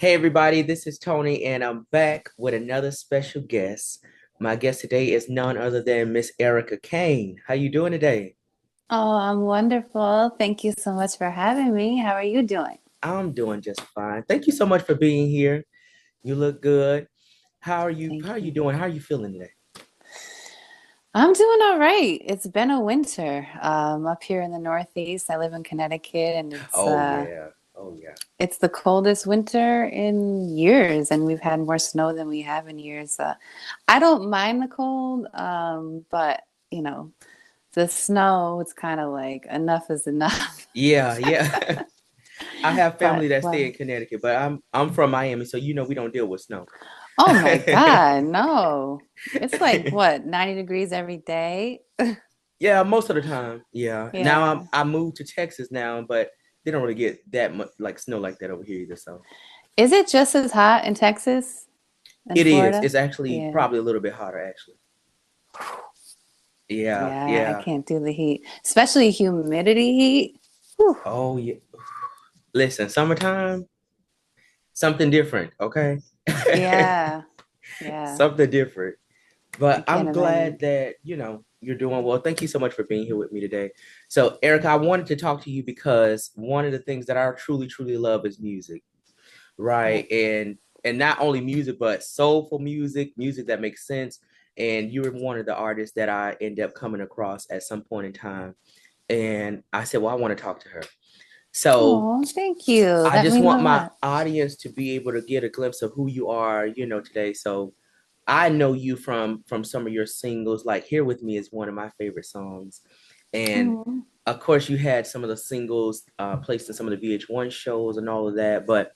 Hey everybody, this is Tony and I'm back with another special guest. My guest today is none other than Miss Arika Kane. How you doing today? Oh, I'm wonderful. Thank you so much for having me. How are you doing? I'm doing just fine. Thank you so much for being here. You look good. How are you? How Thank are you you. doing? How are you feeling today? I'm doing all right. It's been a winter up here in the Northeast. I live in Connecticut, and it's Oh uh, yeah. Oh yeah. it's the coldest winter in years, and we've had more snow than we have in years. I don't mind the cold, but you know, the snow, it's kind of like enough is enough. Yeah, yeah. I have family But that stay in well, Connecticut, but I'm from Miami, so we don't deal with snow. oh my God, no. It's like what, 90 degrees every day? Yeah, most of the time. Yeah. Now Yeah. I moved to Texas now, but they don't really get that much like snow like that over here either. So Is it just as hot in Texas and it is. Florida? It's actually Yeah. probably a little bit hotter actually. Yeah, Yeah, I yeah. can't do the heat, especially humidity heat. Whew. Oh yeah. Listen, summertime, something different, okay? Yeah. Yeah. Something different. I But can't I'm glad imagine. that, you're doing well. Thank you so much for being here with me today. So, Erica, I wanted to talk to you because one of the things that I truly, truly love is music. Yep. Right, and not only music but soulful music that makes sense. And you were one of the artists that I end up coming across at some point in time, and I said, well, I want to talk to her. So Oh, thank you. I That just means a want my lot. audience to be able to get a glimpse of who you are, today. So I know you from some of your singles, like Here With Me is one of my favorite songs. And Oh, of course you had some of the singles placed in some of the VH1 shows and all of that, but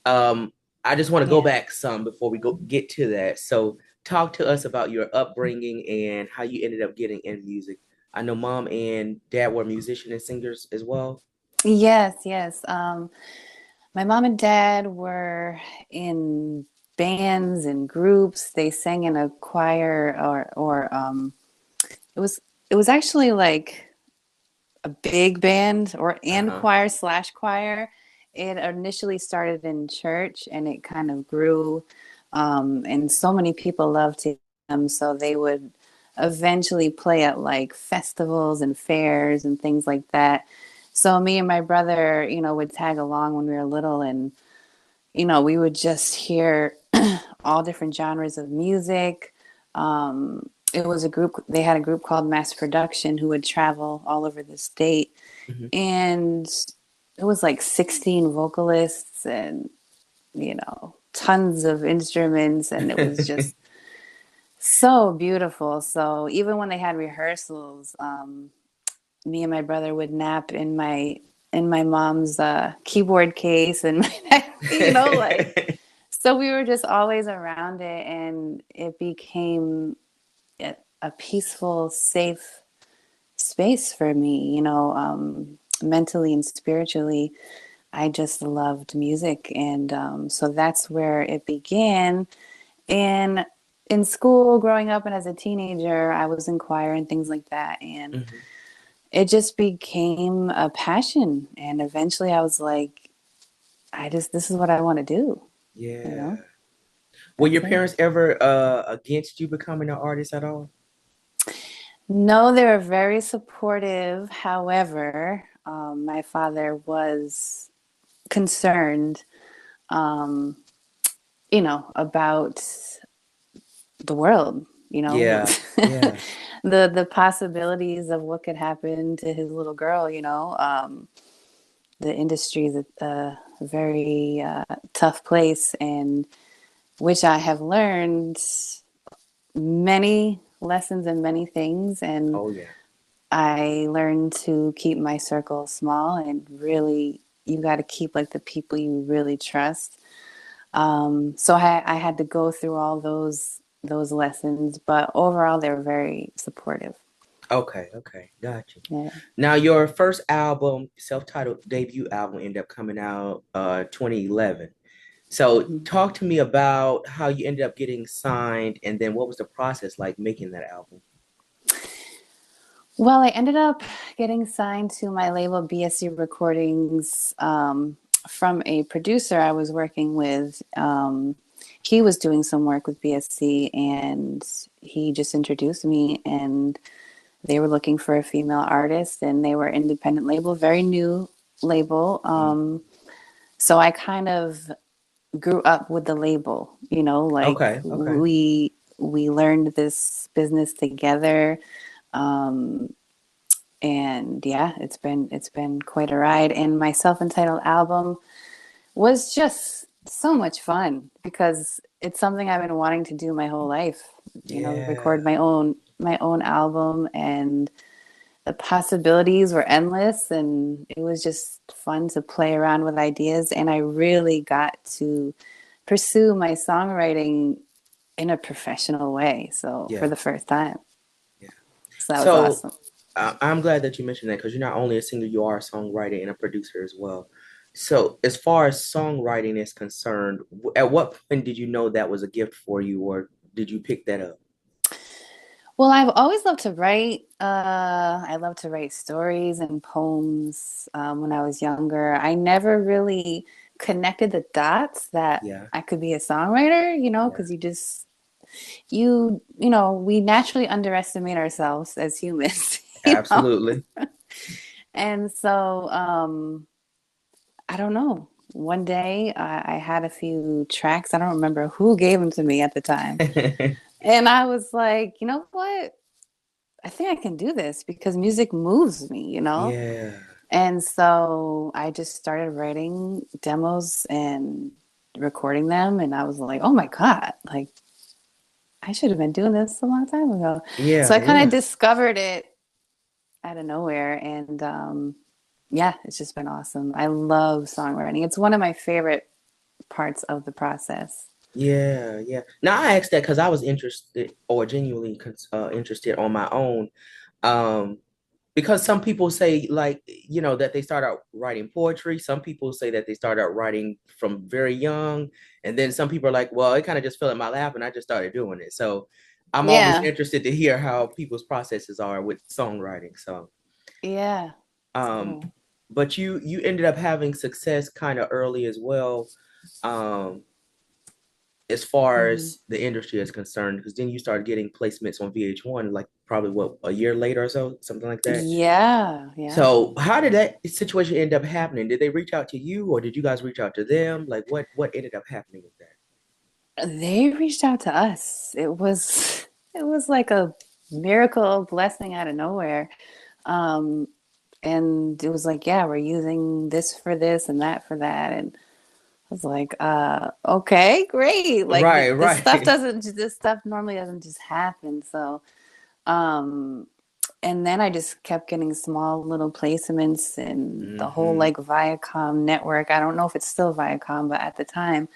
um, I just want to go yeah. back some before we go get to that. So, talk to us about your upbringing and how you ended up getting in music. I know mom and dad were musicians and singers as well. Yes, yes. My mom and dad were in bands and groups. They sang in a choir or it was it was actually like a big band or Uh and huh. choir slash choir. It initially started in church and it kind of grew, and so many people loved them, so they would eventually play at like festivals and fairs and things like that. So me and my brother, would tag along when we were little, and we would just hear all different genres of music. It was a group, they had a group called Mass Production who would travel all over the state. Hmm. And it was like 16 vocalists and, tons of instruments. And it was just so beautiful. So even when they had rehearsals, me and my brother would nap in my mom's keyboard case and like so we were just always around it, and it became a peaceful, safe space for me, mentally and spiritually. I just loved music. And so that's where it began. And in school, growing up and as a teenager, I was in choir and things like that. And Hmm. it just became a passion. And eventually I was like, this is what I want to do, you Yeah. know? Were That's your it. parents ever against you becoming an artist at all? No, they were very supportive. However, my father was concerned, um, about the world, Yeah. Yeah. the possibilities of what could happen to his little girl. The industry is a very tough place, and which I have learned many lessons and many things, and Oh yeah. I learned to keep my circle small, and really you got to keep like the people you really trust. So I had to go through all those lessons, but overall they were very supportive. Okay. Okay. Gotcha. Yeah. Now, your first album, self-titled debut album, ended up coming out 2011. So, Mhm. talk to me about how you ended up getting signed, and then what was the process like making that album? Well, I ended up getting signed to my label BSE Recordings. from a producer I was working with. He was doing some work with BSC, and he just introduced me, and they were looking for a female artist, and they were independent label, very new label. So I kind of grew up with the label, you know, like Okay, okay. we learned this business together. And yeah, it's been quite a ride. And my self-entitled album was just so much fun because it's something I've been wanting to do my whole life, you know, Yeah, record my own album, and the possibilities were endless, and it was just fun to play around with ideas, and I really got to pursue my songwriting in a professional way, so for yeah, the first time. yeah. So that was So awesome. I'm glad that you mentioned that because you're not only a singer, you are a songwriter and a producer as well. So as far as songwriting is concerned, at what point did you know that was a gift for you, or did you pick that up? Well, I've always loved to write. I love to write stories and poems. When I was younger, I never really connected the dots that Yeah, I could be a songwriter, you know, yeah, because you know, we naturally underestimate ourselves as humans, you know. absolutely. And so, I don't know. One day I had a few tracks. I don't remember who gave them to me at the time. And I was like, you know what? I think I can do this because music moves me, you know? Yeah, And so I just started writing demos and recording them. And I was like, oh my God, like I should have been doing this a long time ago. So yeah, I kind of yeah, discovered it out of nowhere. And yeah, it's just been awesome. I love songwriting. It's one of my favorite parts of the process. yeah, yeah. Now I asked that because I was interested or genuinely interested on my own. Um, because some people say like that they start out writing poetry, some people say that they start out writing from very young, and then some people are like, well, it kind of just fell in my lap and I just started doing it. So I'm always Yeah, interested to hear how people's processes are with songwriting. So yeah. um So, but you ended up having success kind of early as well, um as far mhm. as the industry is concerned, because then you started getting placements on VH1 like probably what, a year later or so, something like that. Yeah, yeah. So how did that situation end up happening? Did they reach out to you or did you guys reach out to them? Like what ended up happening with that? They reached out to us. It was like a miracle blessing out of nowhere. Um, and it was like, yeah, we're using this for this and that for that. And I was like, okay, great. Like Right, right. this stuff normally doesn't just happen. So, um, and then I just kept getting small little placements in the whole Hmm. like Viacom network. I don't know if it's still Viacom, but at the time,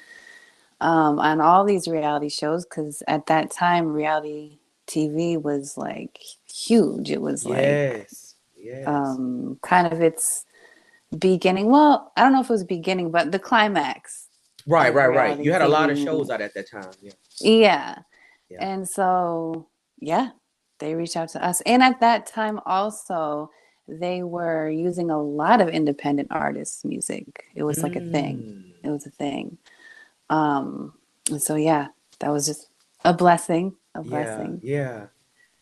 on all these reality shows, because at that time, reality TV was like huge. It was like Yes, yes. kind of its beginning. Well, I don't know if it was beginning, but the climax Right, of right, right. You reality had a lot of TV. shows out at that time. Yeah, Yeah. yeah. And so, yeah, they reached out to us. And at that time, also, they were using a lot of independent artists' music. It was like a thing. Mm, It was a thing. Um, and so, yeah, that was just a blessing, a yeah, blessing. yeah.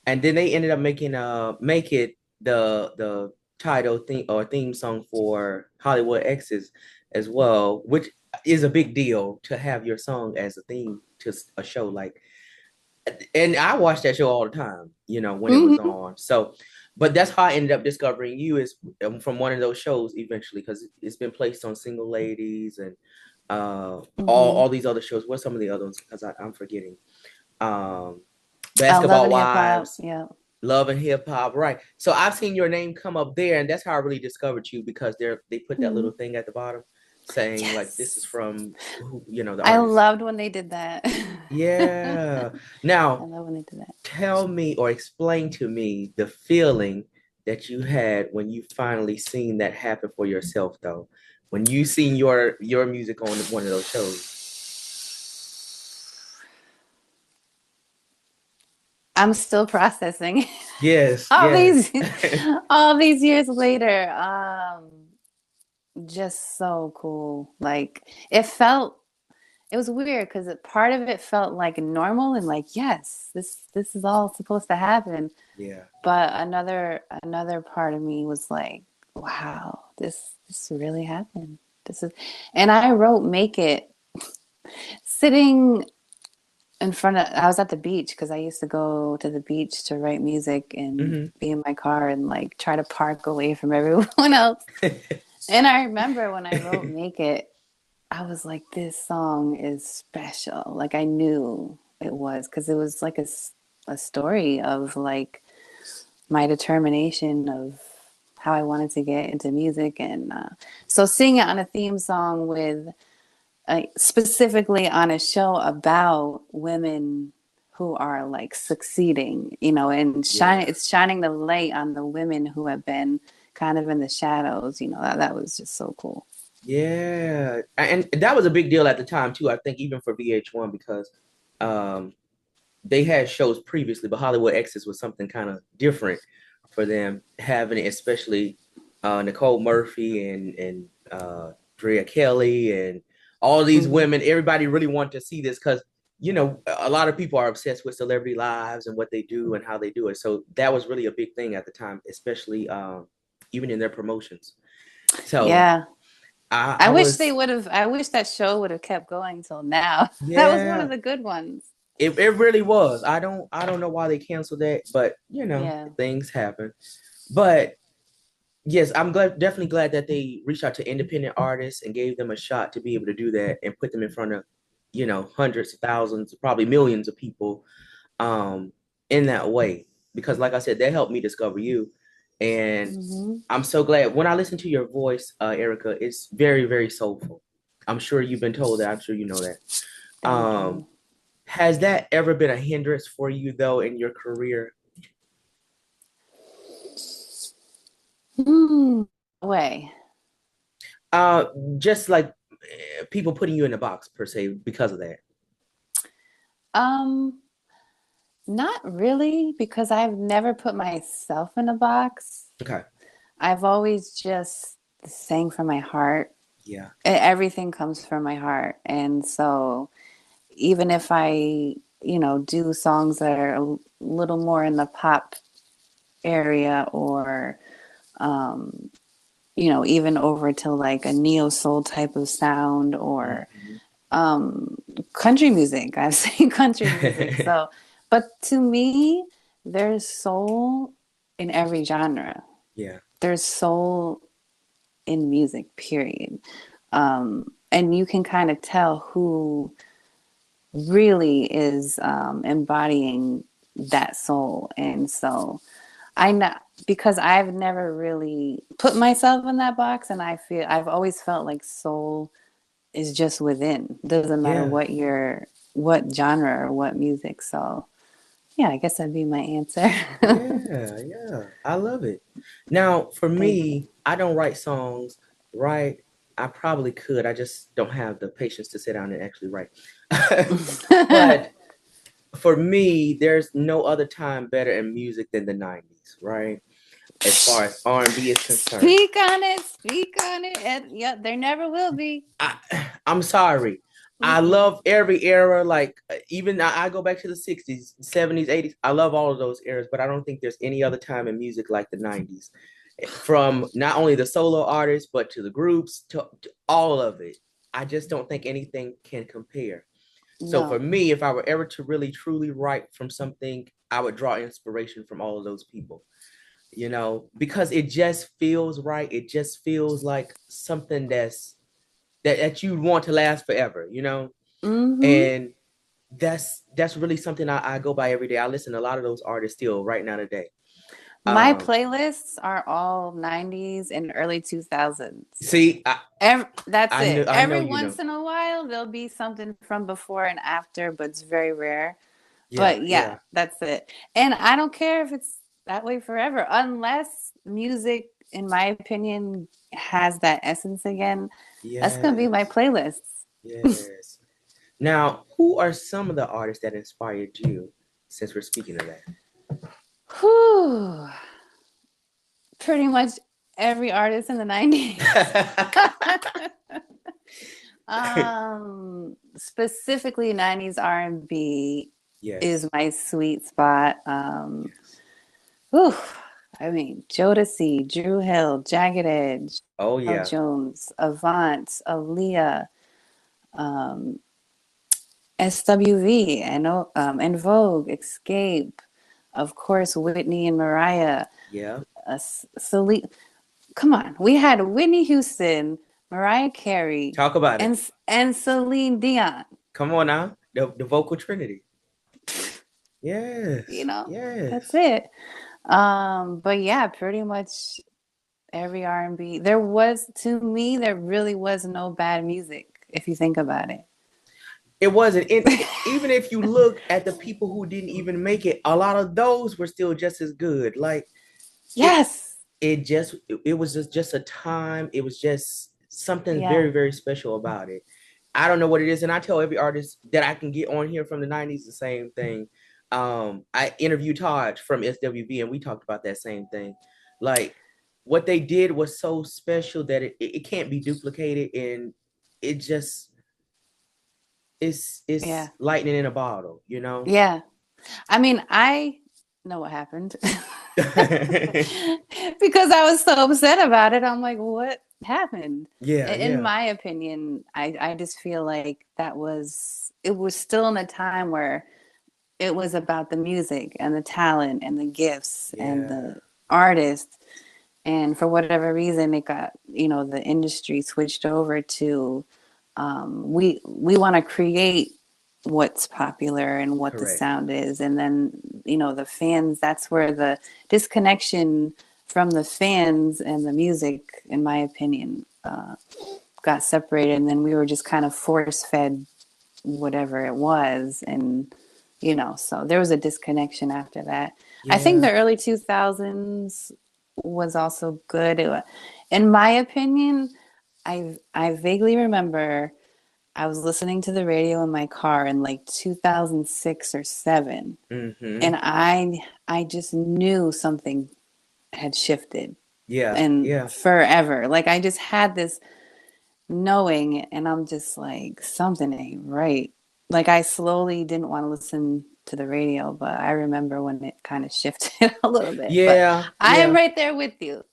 And then they ended up making make it the title theme or theme song for Hollywood Exes as well, which is a big deal to have your song as a theme to a show like. And I watched that show all the time, when it was Hmm. on. So, but that's how I ended up discovering you is from one of those shows eventually because it's been placed on Single Ladies and Hmm. all these other shows. What's some of the other ones? Because I'm forgetting. Um, Love Basketball and Hip Hop. Wives, Yeah. Love and Hip Hop, right? So I've seen your name come up there, and that's how I really discovered you because they put that Mhm. little thing at the bottom saying like this is Yes. from the I artist. loved when they did that. Yeah. I Now love when they did that. tell me or explain to me the feeling that you had when you finally seen that happen for yourself, though. When you seen your music on one of those shows. I'm still processing Yes, all yes. these all these years later. just so cool. Like it was weird because part of it felt like normal and like, yes, this is all supposed to happen. Yeah. But another part of me was like, wow, this really happened. This is, and I wrote Make It sitting in front of, I was at the beach because I used to go to the beach to write music and Hmm. be in my car and like try to park away from everyone else. And I remember when I wrote Make It, I was like, this song is special. Like I knew it was because it was like a story of like my determination of how I wanted to get into music. And so seeing it on a theme song with specifically on a show about women who are like succeeding, you know, and Yeah. it's shining the light on the women who have been kind of in the shadows, you know, that was just so cool. Yeah. And that was a big deal at the time too. I think even for VH1 because um they had shows previously, but Hollywood Exes was something kind of different for them having it, especially Nicole Murphy and Drea Kelly and all these Hmm. women. Everybody really wanted to see this because a lot of people are obsessed with celebrity lives and what they do and how they do it. So that was really a big thing at the time, especially even in their promotions. So Yeah. I was, I wish that show would have kept going till now. That was one yeah, of the good ones. it really was. I don't know why they canceled that, but Yeah. things happen. But yes, I'm definitely glad that they reached out to independent artists and gave them a shot to be able to do that and put them in front of, hundreds of thousands, probably millions of people, um, in that way. Because like I said, that helped me discover you. And Hmm. I'm so glad when I listen to your voice, Erica, it's very, very soulful. I'm sure you've been told that. I'm sure you know that. Thank Um, you. has that ever been a hindrance for you though in your career? Hmm. Way. Uh, just like people putting you in a box per se because of that. Um, Not really, because I've never put myself in a box. Okay. I've always just sang from my heart. Yeah. Everything comes from my heart. And so even if I, you know, do songs that are a little more in the pop area or, um, you know, even over to like a neo soul type of sound or Mhm. um, country music. I've seen country music. So, but to me, there's soul in every genre. Yeah. There's soul in music, period. And you can kind of tell who really is embodying that soul. And so I know because I've never really put myself in that box, and I've always felt like soul is just within. Doesn't matter Yeah. what genre or what music. So yeah, I guess that'd be my answer. Yeah. Yeah. I love it. Now, for Thank you. me, I don't write songs, right? I probably could. I just don't have the patience to sit down and actually write. But for me, there's no other time better in music than the 90s, right? As far as R&B is concerned. Speak on it. Speak on it. And, yeah, there never will be. I, I'm sorry. I Mm-mm. love every era. Like even I go back to the 60s, 70s, 80s. I love all of those eras, but I don't think there's any other time in music like the 90s. From not only the solo artists, but to the groups, to all of it. I just don't think anything can compare. So for No. me, if I were ever to really truly write from something, I would draw inspiration from all of those people, because it just feels right. It just feels like something that you want to last forever. Mm-hmm. And that's really something I go by every day. I listen to a lot of those artists still right now today. My Um, playlists are all 90s and early 2000s. see, I That's I know it. I know Every you know. once in a while, there'll be something from before and after, but it's very rare. Yeah, But yeah, yeah, that's it. And I don't care if it's that way forever, unless music, in my opinion, has that essence again. That's gonna be my yes, playlists. yes. Now, who are some of the artists that inspired you? Since we're speaking of that. Whew. Pretty much. every artist in the 90s. Specifically 90s R&B Yes. is my sweet spot. Yes. Whew, I mean, Jodeci, Drew Hill, Jagged Edge, Oh Al yeah. Jones, Avant, Aaliyah, SWV, and Vogue, Escape, of course, Whitney and Mariah, Yeah. Celine. Come on, we had Whitney Houston, Mariah Carey, Talk about it. and Celine Dion. Come on now. The vocal trinity. You Yes. know, that's Yes. it. But yeah, pretty much every R&B. To me, there really was no bad music if you think about it. It wasn't. And even if you look at the people who didn't even make it, a lot of those were still just as good. Like it Yes. it was just a time. It was just something Yeah. very, very special about it. I don't know what it is. And I tell every artist that I can get on here from the 90s the same thing. I interviewed Todd from SWV and we talked about that same thing. Like what they did was so special that it can't be duplicated, and it just it's Yeah. lightning in a bottle, you know? Yeah. I mean, I know what happened because I was so upset about it. I'm like, what happened? Yeah, In yeah, my opinion, I just feel like it was still in a time where it was about the music and the talent and the gifts and yeah. the artists. And for whatever reason, it got, the industry switched over to we want to create what's popular and what the Correct. sound is, and then the fans, that's where the disconnection from the fans and the music, in my opinion, got separated, and then we were just kind of force fed whatever it was, and so there was a disconnection after that. I think Yeah. the early 2000s was also good. In my opinion, I vaguely remember I was listening to the radio in my car in like 2006 or 7, Mm-hmm. and I just knew something had shifted Yeah, and yeah. forever. Like I just had this knowing, and I'm just like, something ain't right. Like I slowly didn't want to listen to the radio, but I remember when it kind of shifted a little bit. But Yeah, I am yeah. right there with you.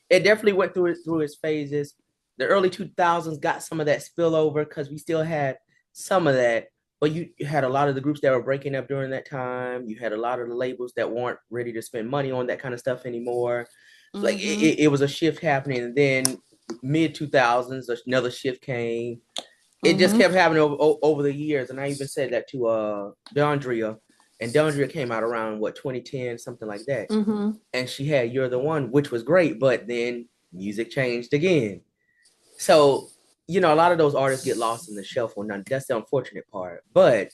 It definitely went through its phases. The early 2000s got some of that spillover because we still had some of that, but you had a lot of the groups that were breaking up during that time. You had a lot of the labels that weren't ready to spend money on that kind of stuff anymore. Like Mm-hmm. it was a shift happening, and then mid 2000s another shift came. It just Mm-hmm. kept happening over the years, and I even said that to Dondria, and Dondria came out around what 2010, something like that, Mm-hmm. and she had You're the One, which was great, but then music changed again. So, a lot of those artists get lost in the shuffle. Now, that's the unfortunate part. But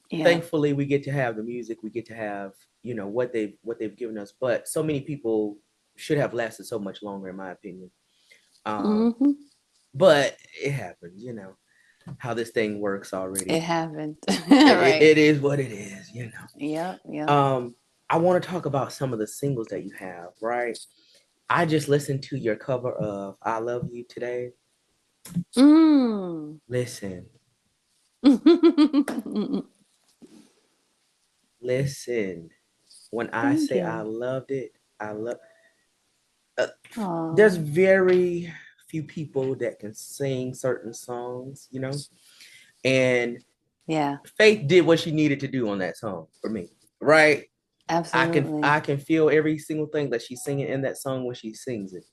Yeah. thankfully we get to have the music, we get to have, what they've given us. But so many people should have lasted so much longer, in my opinion. Um, Mm-hmm. but it happened, how this thing works It already. happened. It, it, Right. it is what it is. Yep. Yep. Um, I want to talk about some of the singles that you have, right? I just listened to your cover of I Love You Today. Mm. Listen, listen. When I Thank say I you. loved it, I love uh, there's Oh, very few people that can sing certain songs. And yeah, Faith did what she needed to do on that song for me, right? I can absolutely. I can feel every single thing that she's singing in that song when she sings it.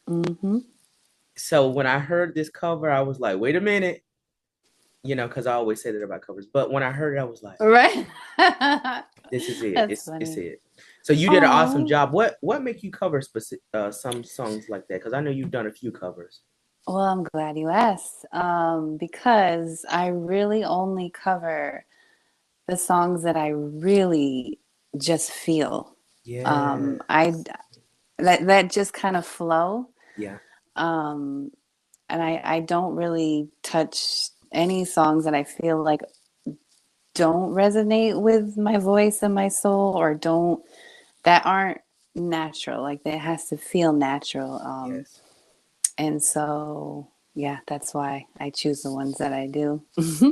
Mm-hmm. So when I heard this cover, I was like, wait a minute, because I always say that about covers. But when I heard it, I was like, Right. this is it. That's It's funny. it. So you did an awesome Oh, job. What make you cover some songs like that? Because I know you've done a few covers. well, I'm glad you asked. Because I really only cover the songs that I really just feel. I Yes. that just kind of flow. Yeah. Um, and I don't really touch any songs that I feel like don't resonate with my voice and my soul, or don't that aren't natural. Like it has to feel natural. Yes. And so, yeah, that's why I choose the ones that I do.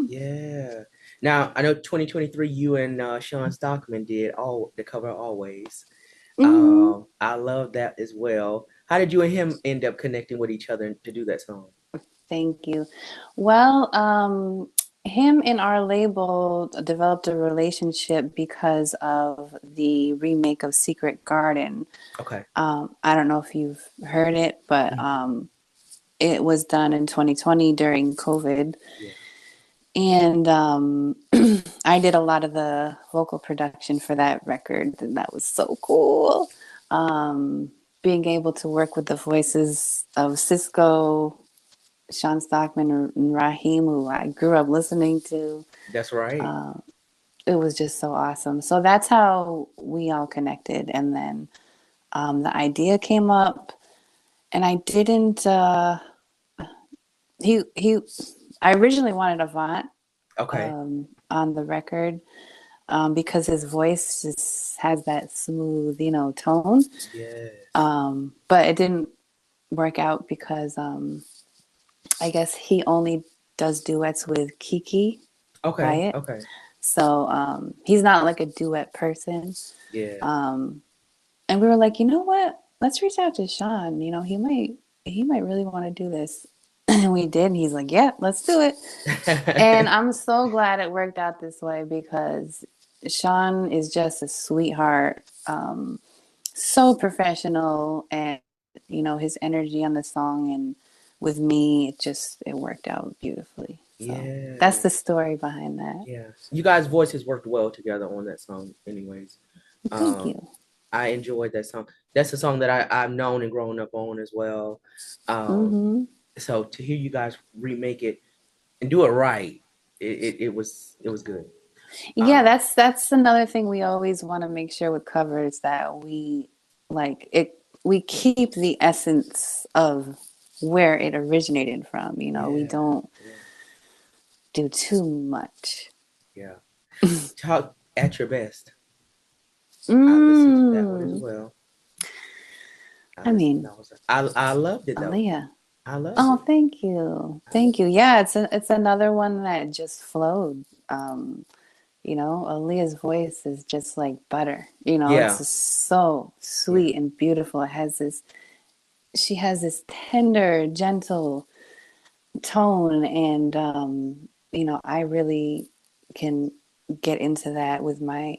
Yeah. Now I know 2023 you and Sean Stockman did all the cover always. Hmm. I love that as well. How did you and him end up connecting with each other to do that song? Thank you. Well, him and our label developed a relationship because of the remake of Secret Garden. Okay. I don't know if you've heard it, but Mhm. it was done in 2020 during COVID. Yeah. And I did a lot of the vocal production for that record, and that was so cool. Being able to work with the voices of Cisco, Sean Stockman, and Raheem, who I grew up listening to, That's right. it was just so awesome. So that's how we all connected. And then the idea came up, and I didn't. He. I originally wanted Avant Okay. on the record, because his voice just has that smooth, tone. Yes. But it didn't work out because I guess he only does duets with Kiki Okay. Wyatt. Okay. So he's not like a duet person. Yeah. And we were like, you know what? Let's reach out to Sean. He might really want to do this. And we did. And he's like, yeah, let's do it. And I'm so glad it worked out this way because Sean is just a sweetheart, so professional, and his energy on the song and with me, it worked out beautifully. So that's Yeah. the story behind that. Yeah. You guys' voices worked well together on that song, anyways. Thank Um, you. I enjoyed that song. That's a song that I've known and grown up on as well. Um, Hmm. so to hear you guys remake it and do it right, it was good. Yeah, Um, that's another thing we always want to make sure with covers that we like it. We keep the essence of where it originated from. We yeah, don't yeah, do too much. yeah. Talk at your best. I listened to that one as Mm, well. I I listened to mean, that one. I loved it though. Aaliyah. I loved Oh, it. thank you. I Thank loved you. Yeah, it's another one that just flowed. Aaliyah's voice is just like butter. It's Yeah, just so yeah, sweet and beautiful. She has this tender, gentle tone, and I really can get into that with my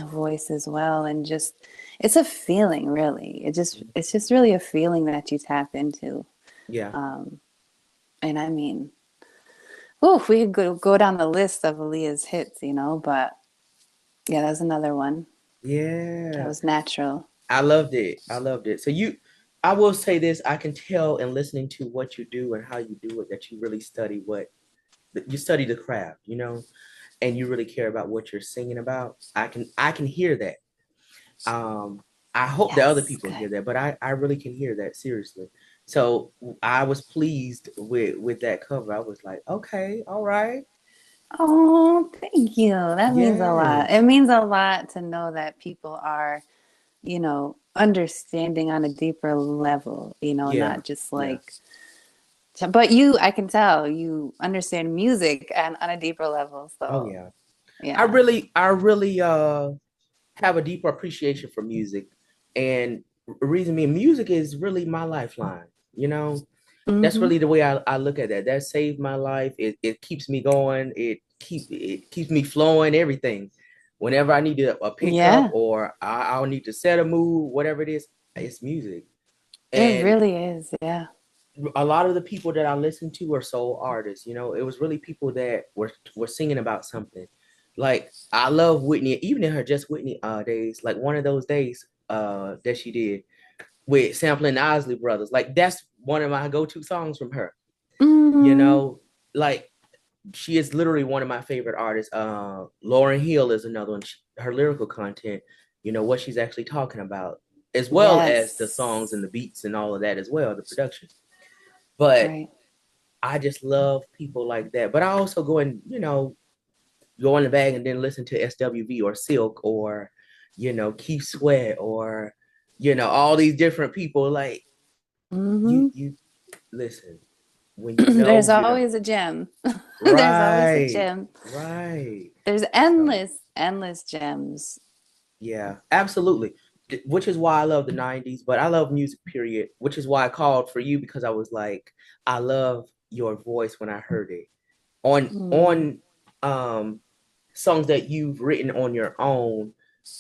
voice as well. And just, it's a feeling, really. It's just really a feeling that you tap into. yeah, And I mean, oh, we could go down the list of Aaliyah's hits, but yeah, that's another one that yeah. was natural. I loved it. I loved it. I will say this, I can tell in listening to what you do and how you do it that you really study you study the craft, and you really care about what you're singing about. I can hear that. Um, I hope that other Yes, people good. hear that, but I really can hear that seriously. So I was pleased with that cover. I was like, okay, all right. Oh, thank you. That means a lot. It Yes. means a lot to know that people are, understanding on a deeper level, Yeah. not just Yeah. like, but I can tell you understand music and on a deeper level. Oh So, yeah. I yeah. really, I really have a deeper appreciation for music. And the reason being music is really my lifeline, you know? That's Hmm. really the way I look at that. That saved my life. It keeps me going. It keeps me flowing, everything. Whenever I need a pickup Yeah, or I'll need to set a mood, whatever it is, it's music. it And really is. Yeah. a lot of the people that I listen to are soul artists. It was really people that were singing about something. Like I love Whitney, even in her Just Whitney days, like one of those days that she did with sampling the Isley Brothers. Like that's one of my go-to songs from her. You Hmm. know, like she is literally one of my favorite artists. Lauryn Hill is another one. Her lyrical content, what she's actually talking about, as well as the songs and Yes. the beats and all of that as well, the production. But Right. I just love people like that. But I also go in the bag and then listen to SWV or Silk or Keith Sweat or all these different people. Like Hmm. you listen, when you know, There's always a gem. There's always a right, gem. right. There's So endless gems. yeah, absolutely. Which is why I love the 90s, but I love music, period. Which is why I called for you because I was like, I love your voice when I heard it. Mm, On um songs that you've written on your own,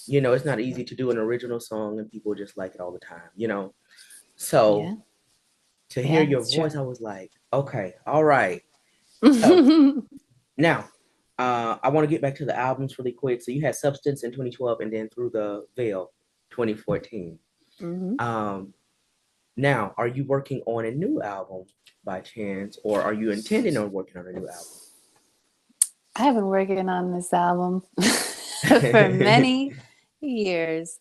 it's not easy to do an original song and people just like it all the time. So yeah, to hear yeah, your it's voice, true. I was like, okay, all right. So now I want to get back to the albums really quick. So you had Substance in 2012 and then Through the Veil 2014. Hmm. Um, now, are you working on a new album by chance, or are you intending on working on a new I have been working on this album for album? many years.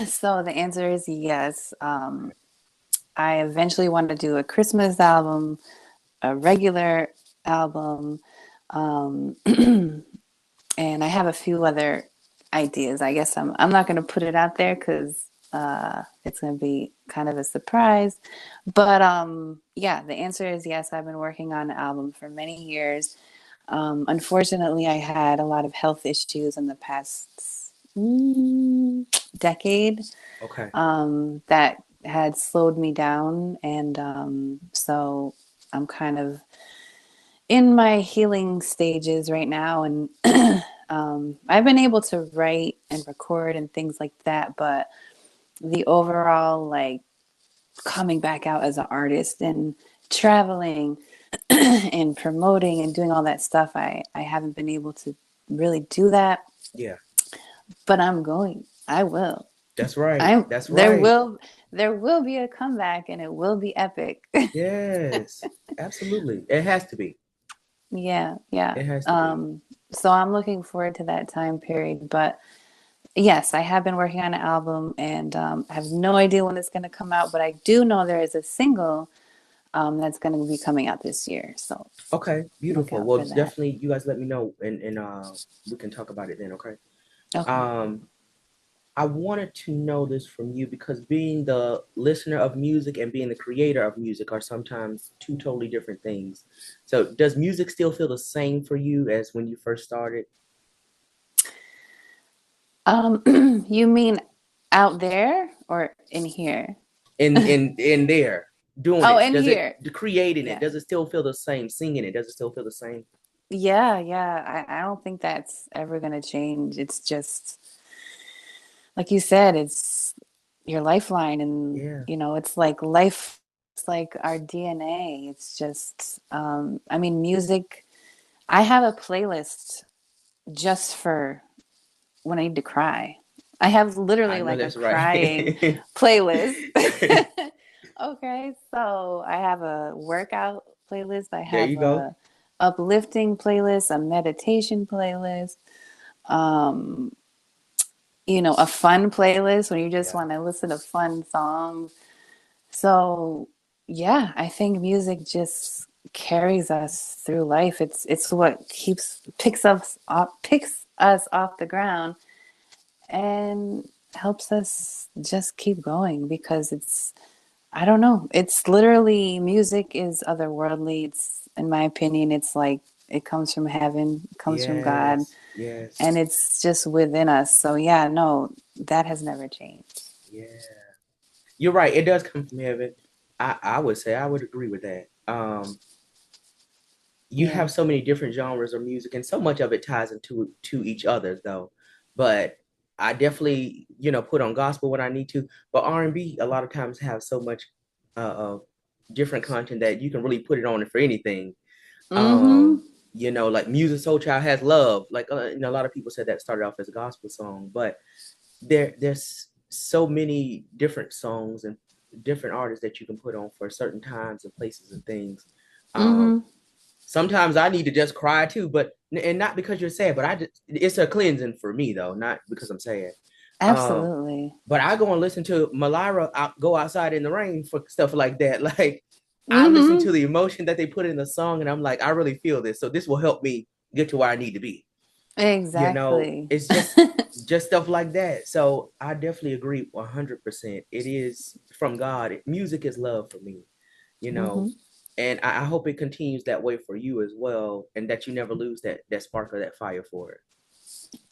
So the answer is yes. I eventually want to do a Christmas album, a regular album, um, and I have a few other ideas. I guess I'm not going to put it out there because it's going to be kind of a surprise. But yeah, the answer is yes. I've been working on an album for many years. Unfortunately, I had a lot of health issues in the past decade Okay. that had slowed me down. And so I'm kind of in my healing stages right now. And I've been able to write and record and things like that. But the overall, like, coming back out as an artist and traveling and promoting and doing all that stuff, I haven't been able to really do that, Yeah, but I'm going. I will. that's right. I'm That's there right. will there will be a comeback and it will be epic. Yes, absolutely. It has to be. Yeah, yeah. It has to be. So I'm looking forward to that time period. But yes, I have been working on an album and I have no idea when it's going to come out, but I do know there is a single that's going to be coming out this year. So Okay, look beautiful. out Well, for that. definitely you guys let me know and we can talk about it then, okay? Okay. Um I wanted to know this from you because being the listener of music and being the creator of music are sometimes two totally different things. So, does music still feel the same for you as when you first started? You mean out there or in here? In there doing Oh, it? in Does it here. creating it? Yeah. Does it still feel the same? Singing it? Does it still feel the same? Yeah, yeah. I don't think that's ever going to change. It's just, like you said, it's your lifeline. And, Yeah. it's like life, it's like our DNA. It's just, I mean, music. I have a playlist just for when I need to cry. I have I literally know like a that's right. crying playlist. Okay, so I have a workout playlist, I There have you go. a uplifting playlist, a meditation playlist, um, a fun playlist when you just Yeah. want to listen to fun songs. So, yeah, I think music just carries us through life. It's what picks us off the ground and helps us just keep going because I don't know, it's literally, music is otherworldly. It's, in my opinion, it's like it comes from heaven, it comes from God, Yes. Yes. and it's just within us. So yeah, no, that has never changed. Yeah. You're right. It does come from heaven. I would say I would agree with that. You Yeah. have so many different genres of music, and so much of it ties into to each other, though. But I definitely, put on gospel when I need to. But R&B a lot of times have so much of different content that you can really put it on for anything. Mm-hmm. Like Music Soul Child has love. Like a lot of people said that started off as a gospel song, but there's so many different songs and different artists that you can put on for certain times and places and things. Um, Mm-hmm. Sometimes I need to just cry too, but and not because you're sad, but it's a cleansing for me though, not because I'm sad. Um, Absolutely. but I go and listen to Malira go outside in the rain for stuff like that. Like I listen Mm-hmm. to the emotion that they put in the song, and I'm like, I really feel this, so this will help me get to where I need to be. Exactly. It's just stuff like that. So I definitely agree 100%. It is from God. Music is love for me, you know. Hmm. And I hope it continues that way for you as well, and that you never lose that spark or that fire for it.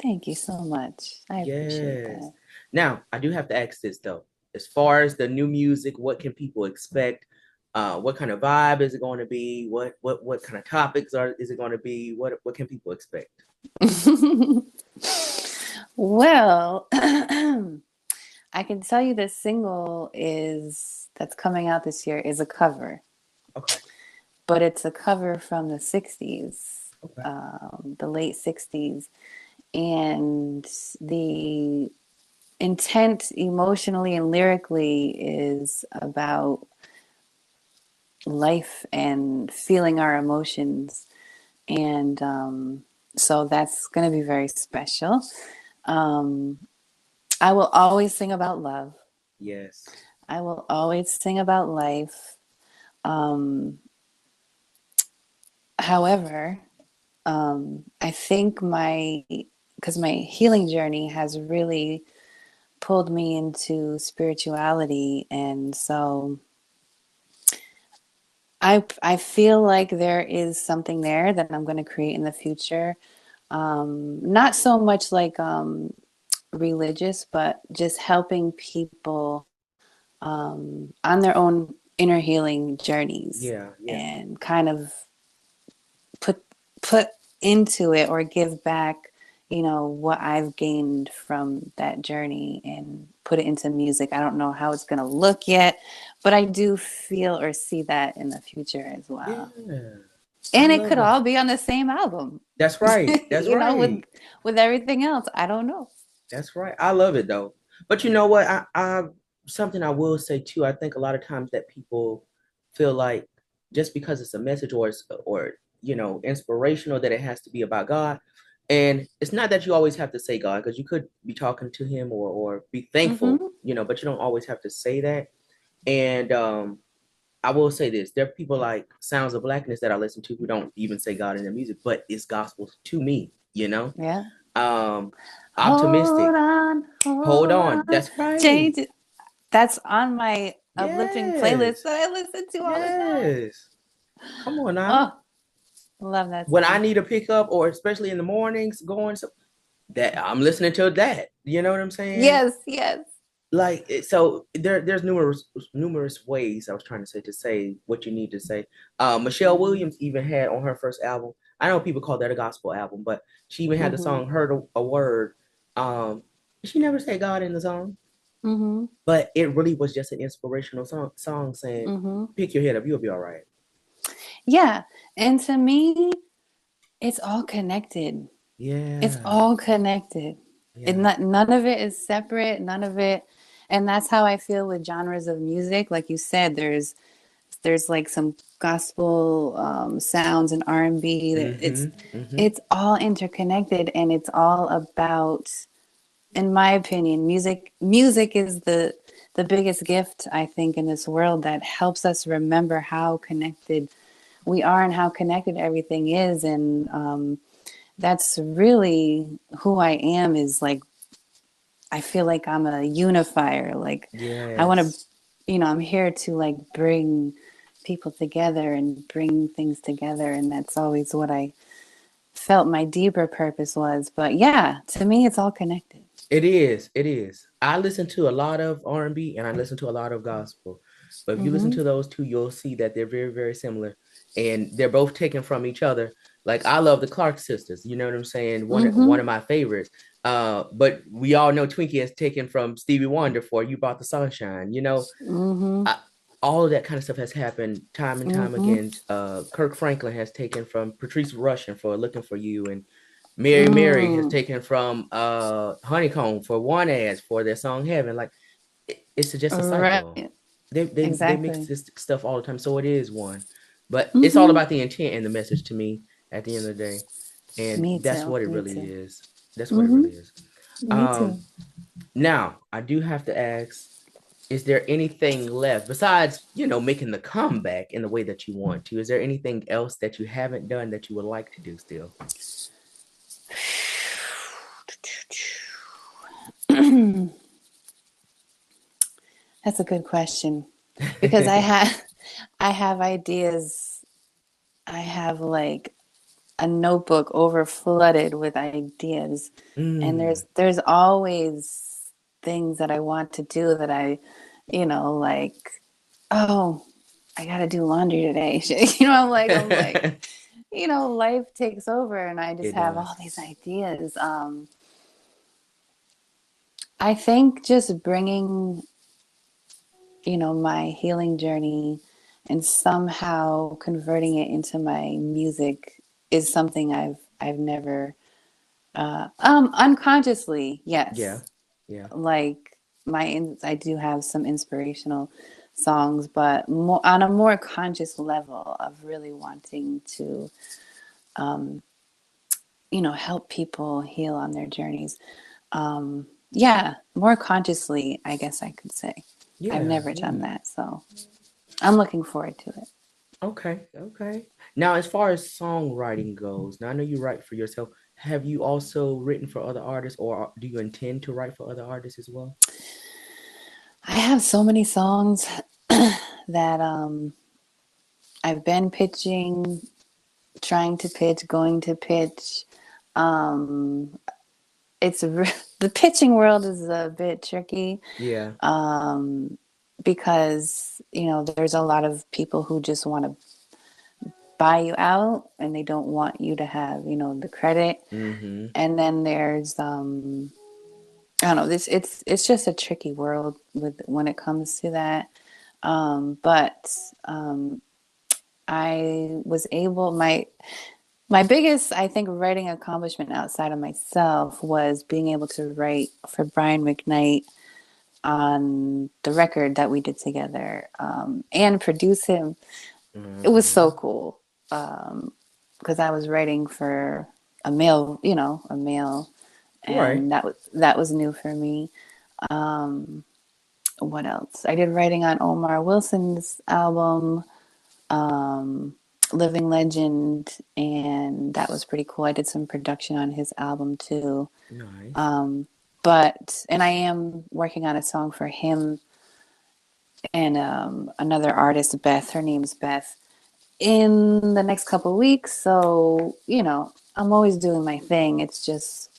Thank you so much. I appreciate Yes. that. Now, I do have to ask this though. As far as the new music, what can people expect? What kind of vibe is it going to be? What kind of topics is it going to be? What can people expect? Well, I can tell you this single is that's coming out this year is a cover, Okay. but it's a cover from the 60s, Okay. the late 60s. And the intent emotionally and lyrically is about life and feeling our emotions. And so that's going to be very special. Um, I will always sing about love. Yes. I will always sing about life. Um, However, I think because my healing journey has really pulled me into spirituality, and so I feel like there is something there that I'm going to create in the future. Not so much like religious, but just helping people on their own inner healing journeys Yeah. Yeah. and kind of put put into it or give back, what I've gained from that journey and put it into music. I don't know how it's going to look yet, but I do feel or see that in the future as well. Yeah. I And it love could that. all be on the same album. That's right. That's With right. everything else, I don't know. That's right. I love it though. But you know what? I something I will say too. I think a lot of times that people feel like just because it's a message or inspirational that it has to be about God. And it's not that you always have to say God because you could be talking to him or be thankful, Hmm. but you don't always have to say that. And I will say this: there are people like Sounds of Blackness that I listen to who don't even say God in their music, but it's gospel to me. Yeah. Um, Hold Optimistic. on, Hold hold on. on, That's right. change it. That's on my uplifting playlist Yes. that I listen to all the time. Yes. Come on now. Oh, love that When I song. need a pickup, or especially in the mornings, that I'm listening to that. You know what I'm saying? Yes, yes. Like so, there's numerous ways I was trying to say what you need to say. Michelle Mm-hmm. Williams even had on her first album. I know people call that a gospel album, but she even had the Mm-hmm. song "Heard a Word." Um, she never said God in the song. Mm-hmm. But it really was just an inspirational song saying, Mm-hmm. pick your head up, you'll be all right. Yeah. And to me, it's all connected. It's Yeah. all connected. Yeah. None of it is separate. None of it. And that's how I feel with genres of music. Like you said, there's like some gospel sounds and R&B. Mm-hmm. Mm-hmm. It's all interconnected, and it's all about, in my opinion, music is the biggest gift I think in this world that helps us remember how connected we are and how connected everything is. And that's really who I am, is like I feel like I'm a unifier. Like I want to, Yes. I'm here to like bring people together and bring things together, and that's always what I felt my deeper purpose was. But yeah, to me it's all connected. It is. It is. I listen to a lot of R&B and I listen to a lot of gospel. But if you listen Mhm. to those two, you'll see that they're very, very similar. And they're both taken from each other. Like I love the Clark sisters. You know what I'm saying? One Mhm. of my favorites. But we all know Twinkie is taken from Stevie Wonder for You Brought the Sunshine. Mhm. I, all of that kind of stuff has happened time and time Mhm. again. Kirk Franklin has taken from Patrice Rushen for Looking for You, and Mary has Mm. taken from Honeycomb for One Ass for their song Heaven. Like it's just a cycle. Right. They mix Exactly. this stuff all the time, so it is one. But it's all Mhm. about the intent and the message to me at the end of the day, and Me that's too. what it Me really too. is. That's what it Mhm. really is. Me too. Now I do have to ask: is there anything left besides making the comeback in the way that you want to? Is there anything else that you haven't done that you would like to do still? That's a good question because I have ideas. I have like a notebook over flooded with ideas, and Mm. there's always things that I want to do that like, oh, I gotta do laundry today. I'm like, life takes over, and I just It have all does. these ideas. I think just bringing, my healing journey and somehow converting it into my music is something I've never unconsciously, Yeah. yes. Yeah. Like I do have some inspirational songs, but more on a more conscious level of really wanting to help people heal on their journeys. Yeah, more consciously, I guess I could say. I've Yeah. never Yeah. done that, so I'm looking forward to it. Okay. Okay. Now, as far as songwriting goes, now I know you write for yourself. Have you also written for other artists, or do you intend to write for other artists as well? I have so many songs that I've been pitching, trying to pitch, going to pitch. Um, the pitching world is a bit tricky Yeah. because there's a lot of people who just want to buy you out and they don't want you to have the credit. Mm-hmm. And then there's I don't know, this it's just a tricky world with when it comes to that. But I was able my biggest, I think, writing accomplishment outside of myself was being able to write for Brian McKnight on the record that we did together, and produce him. It was so Mm-hmm. cool because I was writing for a male, Right. and that was new for me. What else? I did writing on Omar Wilson's album, um, Living Legend, and that was pretty cool. I did some production on his album too. Nice. And I am working on a song for him and another artist, Beth. Her name's Beth. In the next couple of weeks, so I'm always doing my thing. It's just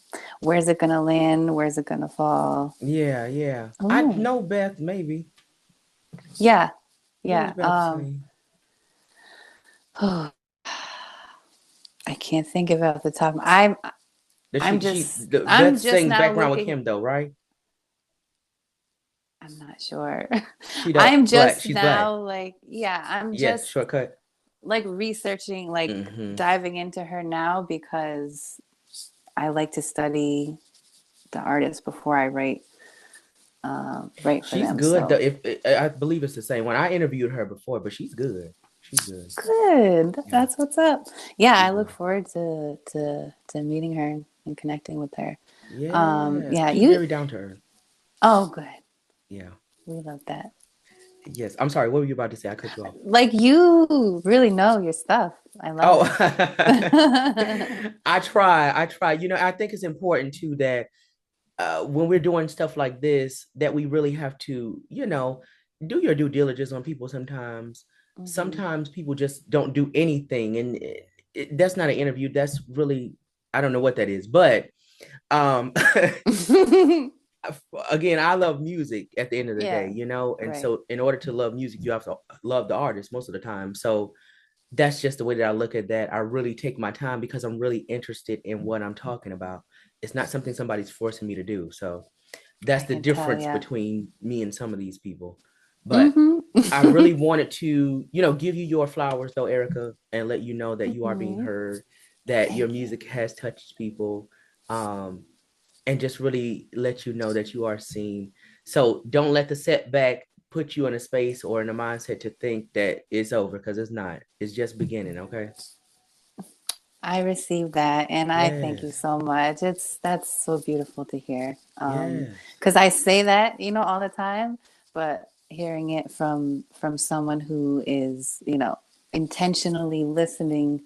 where's it gonna land? Where's it gonna fall? Yeah. Yeah. I Oh, know Beth. Maybe. yeah, What does yeah. Beth say? I can't think of it off the top. I'm Does I'm she just the I'm Beth just sings now background with looking. Kim though, right? I'm not sure. She don't I'm black. just She's black. now like, yeah, I'm Yes. just Shortcut. like researching, like Mm-hmm. diving into her now because I like to study the artist before I write for She's them. good though. So If I believe it's the same one. I interviewed her before, but she's good. She's good. good. Yeah. That's what's up. Yeah, I She's look good. forward to meeting her and connecting with her. Yeah. Yeah, She's you. very down to earth. Oh, good. Yeah. We love that. Yes. I'm sorry. What were you about to say? I cut you off. Like you really know your stuff. I love Oh, it. I try. I try. I think it's important too that when we're doing stuff like this, that we really have to, do your due diligence on people sometimes. Hmm. Sometimes people just don't do anything. And that's not an interview. That's really, I don't know what that is. But um, again, I love music at the end of the day, Yeah, and right. so in order to love music, you have to love the artist most of the time. So that's just the way that I look at that. I really take my time because I'm really interested in what I'm talking about. It's not something somebody's forcing me to do. So that's I the can tell, difference yeah. between me and some of these people. But Hmm. I really wanted to, give you your flowers though, Erica, and let you know that you are being Hmm. heard, that your Thank you. music has touched people, um, and just really let you know that you are seen. So don't let the setback put you in a space or in a mindset to think that it's over, because it's not. It's just beginning. Okay. I received that, and I thank you Yes. so much. That's so beautiful to hear. Yes. Because I say that, all the time, but hearing it from someone who is, intentionally listening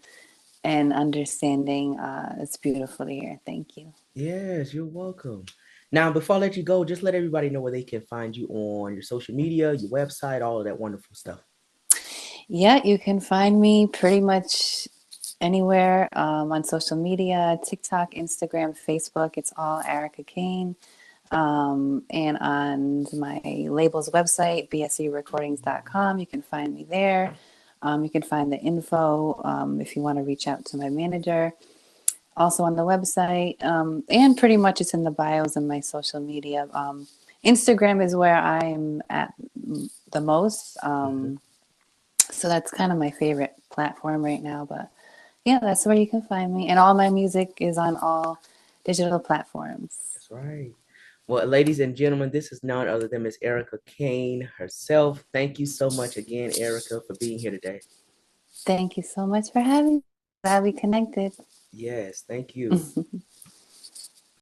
and understanding, it's beautiful to hear. Thank you. Yes. You're welcome. Now, before I let you go, just let everybody know where they can find you on your social media, your website, all of that wonderful stuff. Yeah, you can find me pretty much anywhere on social media, TikTok, Instagram, Facebook. It's all Arika Kane. And on my label's website, bserecordings.com, you can find me there. You can find the info if you want to reach out to my manager. Also on the website, and pretty much it's in the bios and my social media. Instagram is where I'm at the most. Mhm. So that's kind of my favorite platform right now. But yeah, that's where you can find me. And all my music is on all digital platforms. That's right. Well, ladies and gentlemen, this is none other than Miss Arika Kane herself. Thank you so much again, Arika, for being here today. Thank you so much for having me. Glad we connected. Yes, thank you.